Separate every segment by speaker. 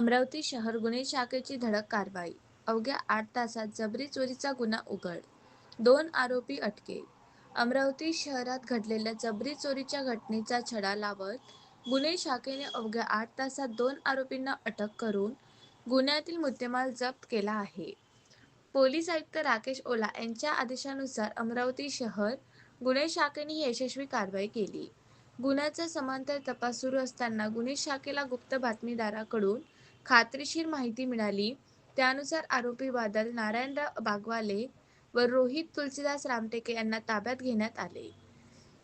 Speaker 1: अमरावती शहर गुन्हे शाखेची धडक कारवाई. अवघ्या 8 तासात जबरी चोरीचा गुन्हा उघड. 2 आरोपी अटकेत. अमरावती शहरात घडलेल्या जबरी चोरीच्या घटनेचा छडा लावत गुन्हे शाखेने अवघ्या 8 तासात 2 आरोपींना अटक करून गुन्ह्यातील मुद्देमाल जप्त केला आहे. पोलीस आयुक्त राकेश ओला यांच्या आदेशानुसार अमरावती शहर गुन्हे शाखेने ही यशस्वी कारवाई केली. गुन्ह्याचा समांतर तपास सुरू असताना गुन्हे शाखेला गुप्त बातमीदाराकडून खात्रीशीर माहिती मिळाली. त्यानुसार आरोपी बादल नारायणराव बागवाले व रोहित तुलसीदास रामटेके यांना ताब्यात घेण्यात आले.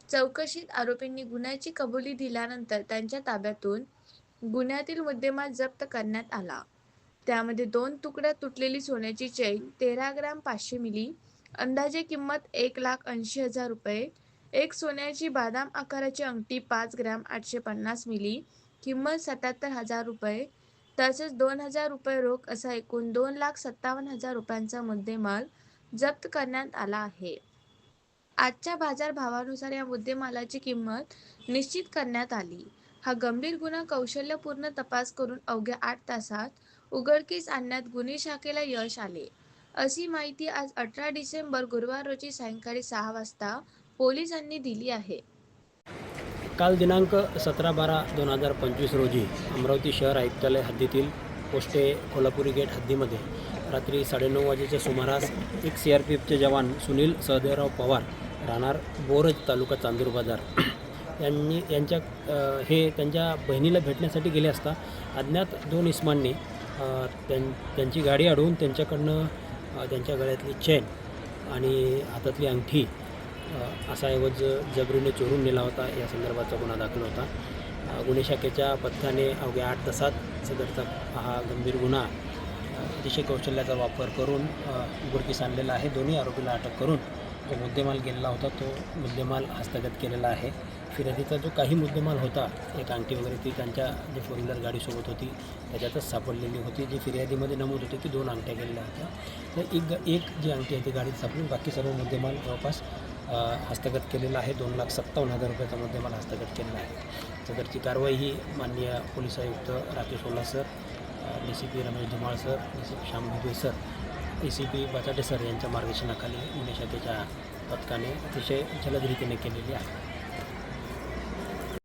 Speaker 1: चौकशीत आरोपींनी गुन्ह्याची कबुली दिल्यानंतर त्यांच्या ताब्यातून गुन्ह्यातील मुद्देमाल जप्त करण्यात आला. त्यामध्ये 2 तुकड्यात तुटलेली सोन्याची चैन, 13 ग्रॅम 500 मिली, अंदाजे किंमत 1,80,000 रुपये, एक सोन्याची बादाम आकाराची अंगठी 5 ग्रॅम 850 मिली, किंमत 77,000 रुपये, तसेच 2,000 रुपये रोख असा एकूण 2,57,000 रुपयांचा मुद्देमाल जप्त करण्यात आला आहे. आजच्या बाजारभावानुसार या मुद्देमालाची किंमत निश्चित करण्यात आली. हा गंभीर गुन्हा कौशल्यपूर्ण तपास करून अवघ्या 8 तासात उघडकीस आणण्यात गुन्हे शाखेला यश आले, अशी माहिती आज 18 डिसेंबर गुरुवार रोजी सायंकाळी 6 वाजता पोलिसांनी दिली आहे.
Speaker 2: काल दिनांक 17/12/2025 रोजी अमरावती शहर आयुक्तालय हद्दीतील पोस्टे कोल्हापुरी गेट हद्दीमध्ये रात्री 9:30 वाजेच्या सुमारास एक CRPFचे जवान सुनील सहदेवराव पवार राहणार बोरज तालुका चांदूर बाजार हे त्यांच्या बहिणीला भेटण्यासाठी गेले असता अज्ञात 2 इसमांनी त्यांची गाडी अडवून त्यांच्याकडनं त्यांच्या गळ्यातली चेन आणि हातातली अंगठी असा ऐवज जबरीने चोरून नेला होता. या संदर्भाचा गुन्हा दाखल होता. गुन्हे शाखेच्या पथकाने अवघ्या 8 तासात सदरचा हा गंभीर गुन्हा अतिशय कौशल्याचा वापर करून उघडकीस आणलेला आहे. दोन्ही आरोपीला अटक करून जो मुद्देमाल गेलेला होता तो मुद्देमाल हस्तगत केलेला आहे. फिर्यादीचा जो काही मुद्देमाल होता, एक अंगठी वगैरे, ती त्यांच्या जे 4 व्हीलर गाडीसोबत होती त्याच्यातच सापडलेली होती. जी फिर्यादीमध्ये नमूद होते की 2 अंगठ्या गेलेल्या होत्या. तर एक जी अंगठी आहे ती गाडीत सापडून बाकी सर्व मुद्देमाल जवळपास हस्तगत केलेला आहे. 2,57,000 रुपयाचा मुद्देमाल हस्तगत केलेला आहे. सदरची कारवाई ही माननीय पोलीस आयुक्त Rakesh Ola sir, DCP Ramesh Dhumal sir, DCP Shyam Bhide sir, ACP Bachate sir यांच्या मार्गदर्शनाखाली गुन्हे शाखेच्या पथकाने अतिशय जलद रीतीने केलेली आहे.